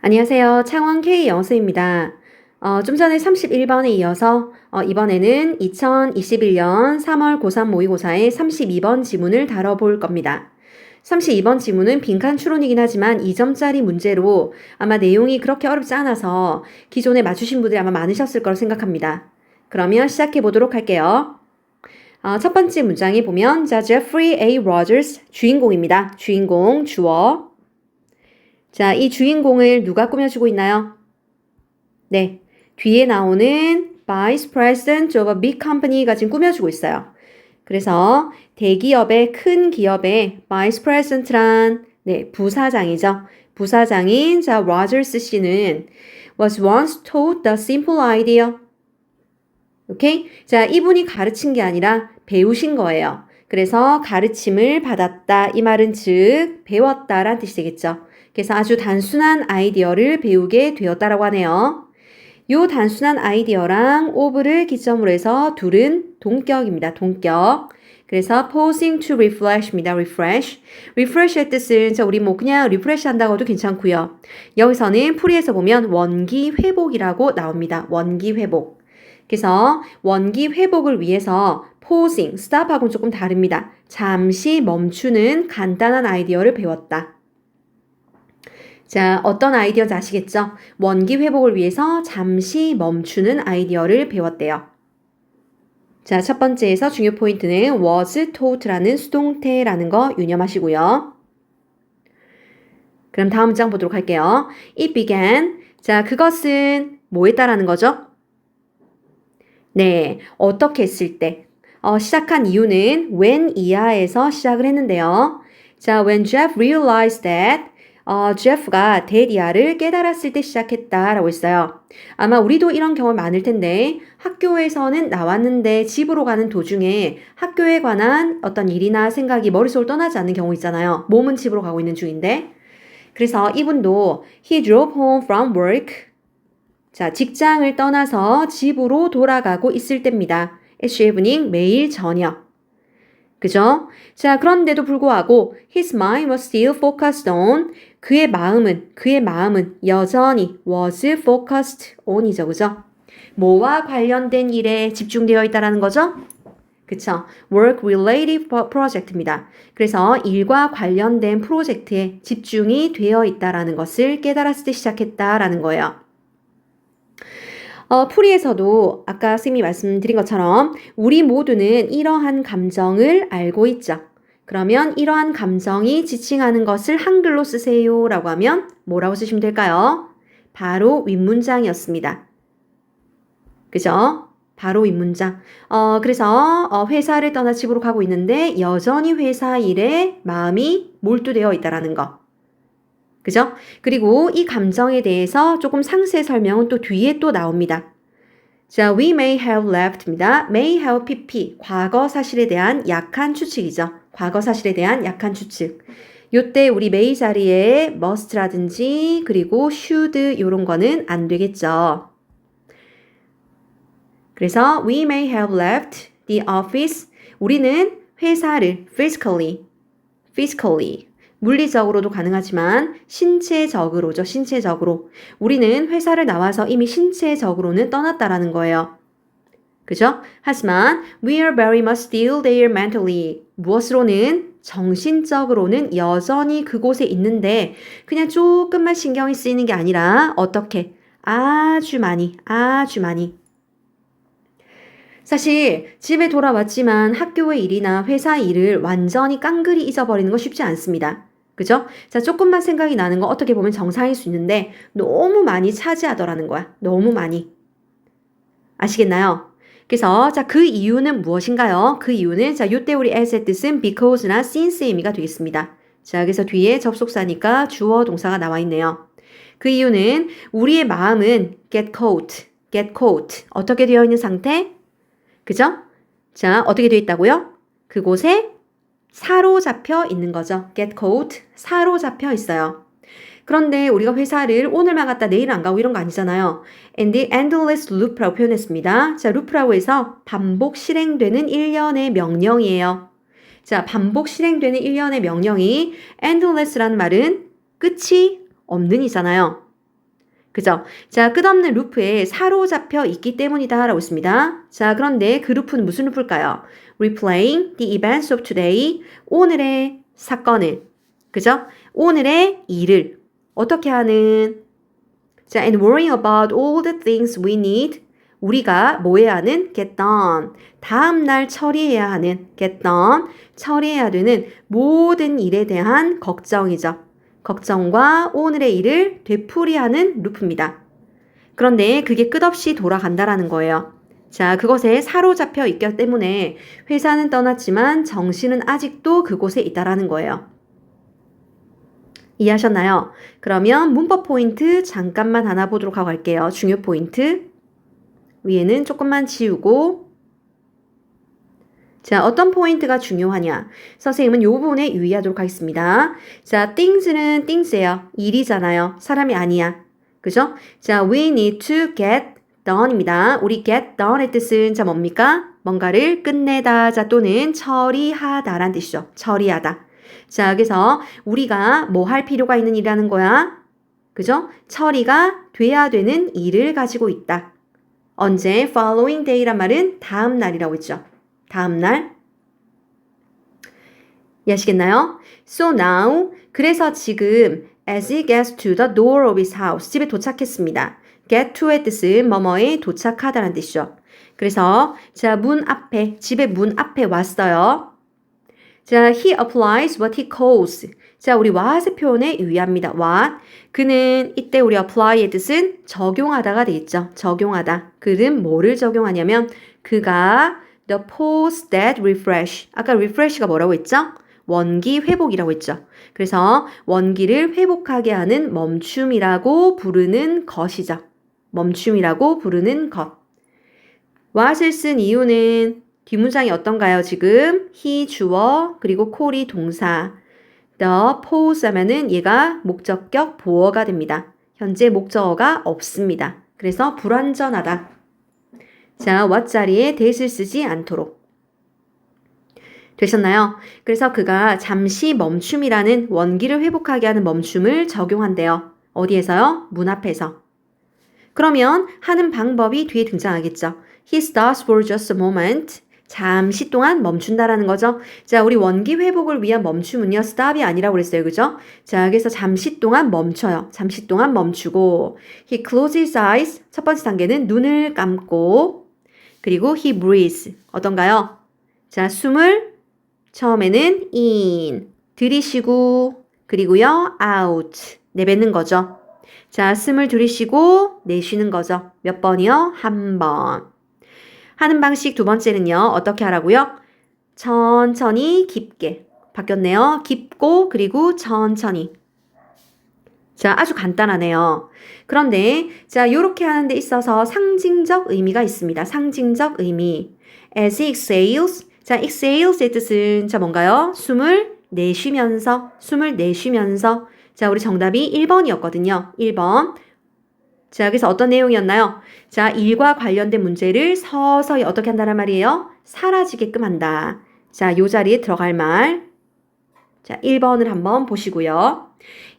안녕하세요. 창원 K 영어쌤입니다. 좀 전에 31번에 이어서 이번에는 2021년 3월 고3 모의고사의 32번 지문을 다뤄볼 겁니다. 32번 지문은 빈칸 추론이긴 하지만 2점짜리 문제로 아마 내용이 그렇게 어렵지 않아서 기존에 맞추신 분들이 아마 많으셨을 거라 생각합니다. 그러면 시작해 보도록 할게요. 첫 번째 문장에 보면 자, 제프리 A. 로저스 주인공입니다. 주인공, 주어. 자, 이 주인공을 누가 꾸며주고 있나요? 네, 뒤에 나오는 Vice President of a Big Company가 지금 꾸며주고 있어요. 그래서 대기업의 큰 기업의 Vice President란 부사장이죠. 부사장인 자 로저스 씨는 was once taught the simple idea. 오케이? 자, 이분이 가르친 게 아니라 배우신 거예요. 그래서 가르침을 받았다. 이 말은 즉 배웠다란 뜻이 되겠죠. 그래서 아주 단순한 아이디어를 배우게 되었다라고 하네요. 요 단순한 아이디어랑 of를 기점으로 해서 둘은 동격입니다. 동격. 그래서 pausing to refresh입니다. refresh. refresh의 뜻은 우리 그냥 refresh 한다고 해도 괜찮고요. 여기서는 풀이에서 보면 원기 회복이라고 나옵니다. 원기 회복. 그래서 원기 회복을 위해서 pausing, stop하고는 조금 다릅니다. 잠시 멈추는 간단한 아이디어를 배웠다. 자, 어떤 아이디어인지 아시겠죠? 원기 회복을 위해서 잠시 멈추는 아이디어를 배웠대요. 자, 첫 번째에서 중요 포인트는 was taught라는 수동태라는 거 유념하시고요. 그럼 다음 문장 보도록 할게요. It began. 자, 그것은 뭐 했다라는 거죠? 네, 어떻게 했을 때. 시작한 이유는 when 이하에서 시작을 했는데요. 자, when Jeff realized that 제프가 데디아를 깨달았을 때 시작했다라고 했어요. 아마 우리도 이런 경험 많을 텐데 학교에서는 나왔는데 집으로 가는 도중에 학교에 관한 어떤 일이나 생각이 머릿속을 떠나지 않는 경우 있잖아요. 몸은 집으로 가고 있는 중인데. 그래서 이분도 he drove home from work. 자, 직장을 떠나서 집으로 돌아가고 있을 때입니다. Each evening, 매일 저녁. 그죠? 자, 그런데도 불구하고 his mind was still focused on 그의 마음은 여전히 was focused on이죠. 그죠? 뭐와 관련된 일에 집중되어 있다라는 거죠? 그쵸? work related project입니다. 그래서 일과 관련된 프로젝트에 집중이 되어 있다라는 것을 깨달았을 때 시작했다라는 거예요. 풀이에서도 아까 쌤이 말씀드린 것처럼 우리 모두는 이러한 감정을 알고 있죠. 그러면 이러한 감정이 지칭하는 것을 한글로 쓰세요 라고 하면 뭐라고 쓰시면 될까요? 바로 윗문장이었습니다. 그죠? 바로 윗문장. 그래서 회사를 떠나 집으로 가고 있는데 여전히 회사 일에 마음이 몰두되어 있다라는 거. 그죠? 그리고 이 감정에 대해서 조금 상세 설명은 또 뒤에 또 나옵니다. 자, we may have left입니다. may have pp, 과거 사실에 대한 약한 추측이죠. 과거 사실에 대한 약한 추측. 요때 우리 may 자리에 must라든지 그리고 should 요런 거는 안 되겠죠. 그래서 we may have left the office. 우리는 회사를 physically 물리적으로도 가능하지만 신체적으로죠. 신체적으로. 우리는 회사를 나와서 이미 신체적으로는 떠났다라는 거예요. 그죠? 하지만 we are very much still there mentally. 무엇으로는? 정신적으로는 여전히 그곳에 있는데 그냥 조금만 신경이 쓰이는 게 아니라 어떻게? 아주 많이. 사실 집에 돌아왔지만 학교의 일이나 회사 일을 완전히 깡그리 잊어버리는 거 쉽지 않습니다. 그죠? 자, 조금만 생각이 나는 거 어떻게 보면 정상일 수 있는데 너무 많이 차지하더라는 거야. 너무 많이. 아시겠나요? 그래서 자, 그 이유는 무엇인가요? 그 이유는 자, 요때 우리 as의 뜻은 because나 since의 의미가 되겠습니다. 자, 그래서 뒤에 접속사니까 주어 동사가 나와 있네요. 그 이유는 우리의 마음은 get caught. 어떻게 되어 있는 상태? 그죠? 자, 어떻게 되어 있다고요? 그곳에 사로잡혀 있는 거죠. get caught, 사로잡혀 있어요. 그런데 우리가 회사를 오늘만 갔다 내일 안 가고 이런 거 아니잖아요. and the endless loop라고 표현했습니다. 자, loop라고 해서 반복 실행되는 일련의 명령이에요. 자, 반복 실행되는 일련의 명령이 endless라는 말은 끝이 없는 이잖아요. 그죠? 자, 끝없는 루프에 사로잡혀 있기 때문이다 라고 있습니다. 자, 그런데 그 루프는 무슨 루프일까요? Replaying the events of today. 오늘의 사건을. 그죠? 오늘의 일을. 어떻게 하는? 자, and worrying about all the things we need. 우리가 뭐 해야 하는? get done. 다음날 처리해야 하는 get done. 처리해야 되는 모든 일에 대한 걱정이죠. 걱정과 오늘의 일을 되풀이하는 루프입니다. 그런데 그게 끝없이 돌아간다라는 거예요. 자, 그것에 사로잡혀 있기 때문에 회사는 떠났지만 정신은 아직도 그곳에 있다라는 거예요. 이해하셨나요? 그러면 문법 포인트 잠깐만 하나 보도록 하고 갈게요. 중요 포인트. 위에는 조금만 지우고 자, 어떤 포인트가 중요하냐? 선생님은 이 부분에 유의하도록 하겠습니다. 자, things는 things예요. 일이잖아요. 사람이 아니야. 그죠? 자, we need to get done입니다. 우리 get done의 뜻은 자 뭡니까? 뭔가를 끝내다 자 또는 처리하다라는 뜻이죠. 처리하다. 자, 그래서 우리가 뭐 할 필요가 있는 일이라는 거야? 그죠? 처리가 돼야 되는 일을 가지고 있다. 언제? following day란 말은 다음 날이라고 했죠. 다음 날. 이해하시겠나요? So now, 그래서 지금 as he gets to the door of his house, 집에 도착했습니다. get to의 뜻은 뭐뭐에 도착하다라는 뜻이죠. 그래서 자, 문 앞에, 집의 문 앞에 왔어요. 자, he applies what he calls. 자, 우리 what의 표현에 유의합니다. what. 그는 이때 우리 apply의 뜻은 적용하다가 되겠죠. 적용하다. 그는 뭐를 적용하냐면 그가 the pause that refresh. 아까 refresh가 뭐라고 했죠? 원기 회복이라고 했죠. 그래서 원기를 회복하게 하는 멈춤이라고 부르는 것이죠. 멈춤이라고 부르는 것. what을 쓴 이유는 뒷문장이 어떤가요? 지금 he 주어 그리고 call이 동사. the pause 하면은 얘가 목적격 보어가 됩니다. 현재 목적어가 없습니다. 그래서 불완전하다. 자, what 자리에 that을 쓰지 않도록. 되셨나요? 그래서 그가 잠시 멈춤이라는 원기를 회복하게 하는 멈춤을 적용한대요. 어디에서요? 문 앞에서. 그러면 하는 방법이 뒤에 등장하겠죠. He stops for just a moment. 잠시 동안 멈춘다라는 거죠. 자, 우리 원기 회복을 위한 멈춤은요. stop이 아니라고 그랬어요. 그죠? 자, 그래서 잠시 동안 멈춰요. 잠시 동안 멈추고 He closes his eyes. 첫 번째 단계는 눈을 감고 그리고 he breathes. 어떤가요? 자, 숨을 처음에는 in, 들이쉬고 그리고요 out, 내뱉는 거죠. 자, 숨을 들이쉬고 내쉬는 거죠. 몇 번이요? 한 번. 하는 방식 두 번째는요. 어떻게 하라고요? 천천히 깊게. 바뀌었네요. 깊고 그리고 천천히. 자, 아주 간단하네요. 그런데 자, 요렇게 하는 데 있어서 상징적 의미가 있습니다. 상징적 의미. As he exhales. 자, exhales의 뜻은 자, 뭔가요? 숨을 내쉬면서. 자, 우리 정답이 1번이었거든요. 1번. 자, 그래서 어떤 내용이었나요? 자, 일과 관련된 문제를 서서히 어떻게 한다는 말이에요? 사라지게끔 한다. 자, 요 자리에 들어갈 말. 자, 1번을 한번 보시고요.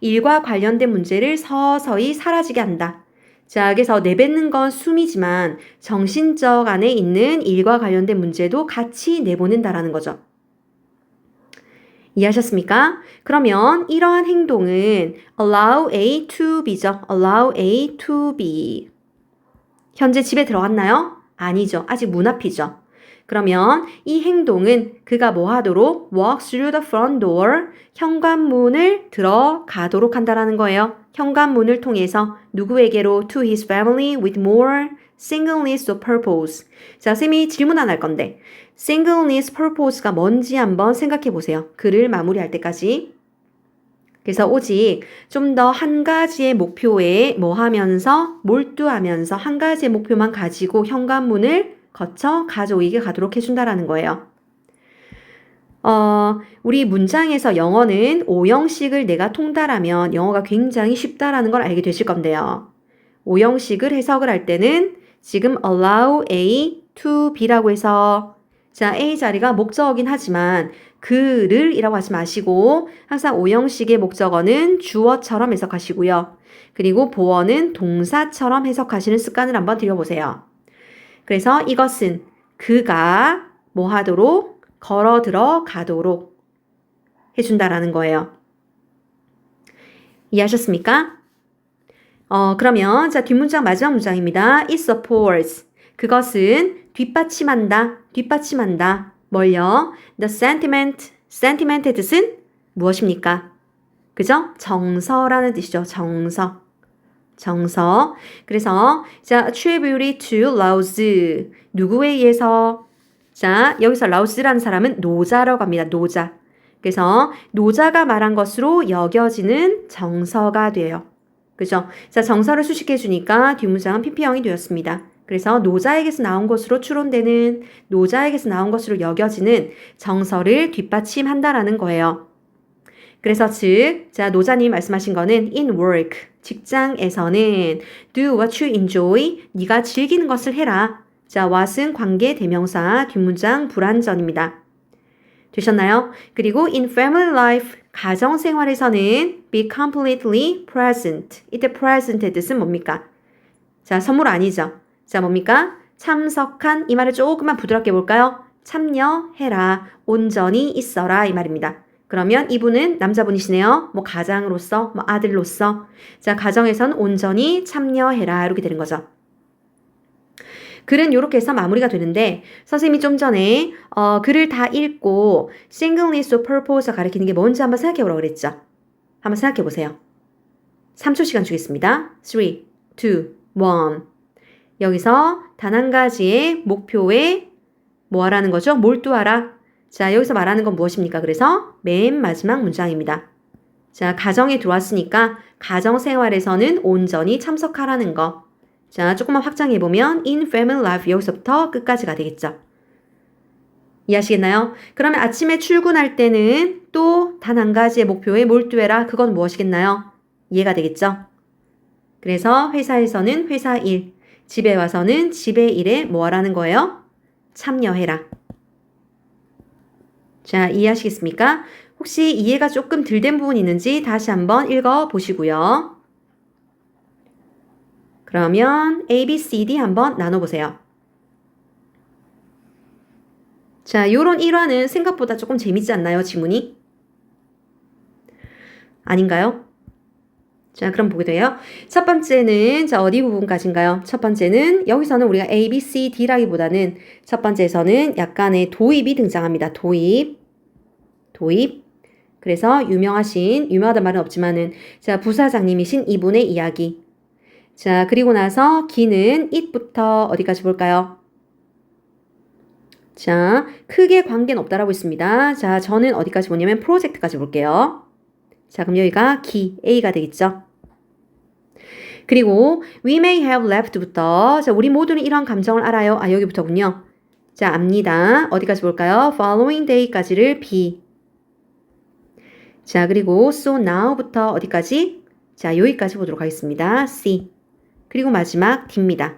일과 관련된 문제를 서서히 사라지게 한다. 자, 그래서 내뱉는 건 숨이지만 정신적 안에 있는 일과 관련된 문제도 같이 내보낸다라는 거죠. 이해하셨습니까? 그러면 이러한 행동은 allow A to B죠. allow A to B. 현재 집에 들어갔나요? 아니죠. 아직 문 앞이죠. 그러면 이 행동은 그가 뭐 하도록? walk through the front door. 현관문을 들어가도록 한다라는 거예요. 현관문을 통해서 누구에게로? to his family with more singleness of purpose. 자, 쌤이 질문 하나 할 건데 singleness purpose가 뭔지 한번 생각해 보세요. 글을 마무리할 때까지. 그래서 오직 좀 더 한 가지의 목표에 뭐 하면서 몰두하면서 한 가지의 목표만 가지고 현관문을 거쳐 가족에게 가도록 해준다라는 거예요. 우리 문장에서 영어는 5형식을 내가 통달하면 영어가 굉장히 쉽다라는 걸 알게 되실 건데요. 5형식을 해석을 할 때는 지금 allow A to B라고 해서 자, A 자리가 목적어긴 하지만 그를 이라고 하지 마시고 항상 오형식의 목적어는 주어처럼 해석하시고요. 그리고 보어는 동사처럼 해석하시는 습관을 한번 들여보세요. 그래서 이것은 그가 뭐 하도록 걸어 들어가도록 해준다라는 거예요. 이해하셨습니까? 그러면 자 뒷문장 마지막 문장입니다. It supports. 그것은 뒷받침한다. 뭘요? The sentiment의 뜻은 무엇입니까? 그죠? 정서라는 뜻이죠. 정서. 그래서 자 attribute to Laozi. 누구에 의해서? 자 여기서 라오스라는 사람은 노자라고 합니다. 노자. 그래서 노자가 말한 것으로 여겨지는 정서가 돼요. 그죠? 자 정서를 수식해 주니까 뒷문장은 PP형이 되었습니다. 그래서 노자에게서 나온 것으로 추론되는 노자에게서 나온 것으로 여겨지는 정서를 뒷받침한다라는 거예요. 그래서 자 노자님 말씀하신 거는 in work, 직장에서는 do what you enjoy, 네가 즐기는 것을 해라. 자 what은 관계 대명사, 뒷문장 불완전입니다. 되셨나요? 그리고 in family life, 가정생활에서는 be completely present. 이때 present의 뜻은 뭡니까? 자 선물 아니죠? 자 뭡니까? 참석한 이 말을 조금만 부드럽게 볼까요? 참여해라, 온전히 있어라 이 말입니다. 그러면 이분은 남자분이시네요. 뭐 가장으로서, 뭐 아들로서. 자 가정에선 온전히 참여해라 이렇게 되는 거죠. 글은 이렇게 해서 마무리가 되는데 선생님이 좀 전에 글을 다 읽고 singleness of purpose를 가리키는 게 뭔지 한번 생각해 보라고 그랬죠. 한번 생각해 보세요. 3초 시간 주겠습니다. 3, 2, 1 여기서 단 한 가지의 목표에 뭐 하라는 거죠? 몰두하라. 자 여기서 말하는 건 무엇입니까? 그래서 맨 마지막 문장입니다. 자 가정에 들어왔으니까 가정생활에서는 온전히 참석하라는 거. 자 조금만 확장해보면 in family life 여기서부터 끝까지가 되겠죠. 이해하시겠나요? 그러면 아침에 출근할 때는 또 단 한 가지의 목표에 몰두해라. 그건 무엇이겠나요? 이해가 되겠죠? 그래서 회사에서는 회사 일, 집에 와서는 집의 일에 뭐 하라는 거예요? 참여해라. 자, 이해하시겠습니까? 혹시 이해가 조금 덜 된 부분이 있는지 다시 한번 읽어보시고요. 그러면 A, B, C, D 한번 나눠보세요. 자, 요런 일화는 생각보다 조금 재밌지 않나요? 지문이? 아닌가요? 자, 그럼 보게 돼요. 첫 번째는 자 어디 부분까지인가요? 첫 번째는 여기서는 우리가 A, B, C, D라기보다는 첫 번째에서는 약간의 도입이 등장합니다. 도입. 그래서 유명하단 말은 없지만은 자 부사장님이신 이분의 이야기. 자 그리고 나서 기는 it부터 어디까지 볼까요? 자 크게 관계는 없다라고 있습니다. 자 저는 어디까지 보냐면 프로젝트까지 볼게요. 자 그럼 여기가 기 A가 되겠죠. 그리고 we may have left부터 자 우리 모두는 이런 감정을 알아요. 아 여기부터군요. 자 압니다. 어디까지 볼까요? following day까지를 B. 자 그리고 so now부터 어디까지? 자 여기까지 보도록 하겠습니다. C. 그리고 마지막 D입니다.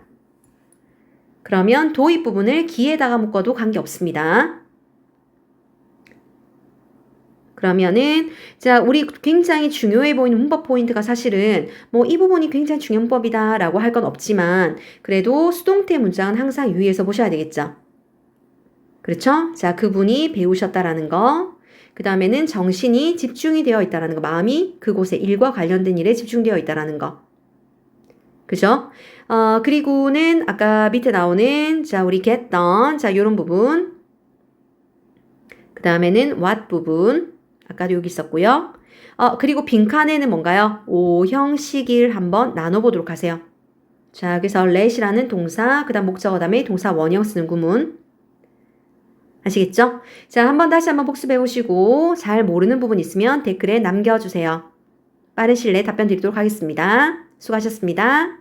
그러면 도입 부분을 기에다가 묶어도 관계없습니다. 그러면은 자 우리 굉장히 중요해 보이는 문법 포인트가 사실은 뭐 이 부분이 굉장히 중요한 문법이다 라고 할 건 없지만 그래도 수동태 문장은 항상 유의해서 보셔야 되겠죠. 그렇죠? 자 그분이 배우셨다라는 거. 그 다음에는 정신이 집중이 되어 있다라는 거. 마음이 그곳에 일과 관련된 일에 집중되어 있다라는 거. 그죠? 그리고는 아까 밑에 나오는 자 우리 get done 자 요런 부분. 그 다음에는 what 부분. 아까도 여기 있었고요. 그리고 빈칸에는 뭔가요? 오형식을 한번 나눠보도록 하세요. 자, 그래서 let이라는 동사, 그 다음 목적어 다음에 동사 원형 쓰는 구문. 아시겠죠? 자, 다시 한번 복습해 보시고 잘 모르는 부분 있으면 댓글에 남겨주세요. 빠른 시일 내에 답변 드리도록 하겠습니다. 수고하셨습니다.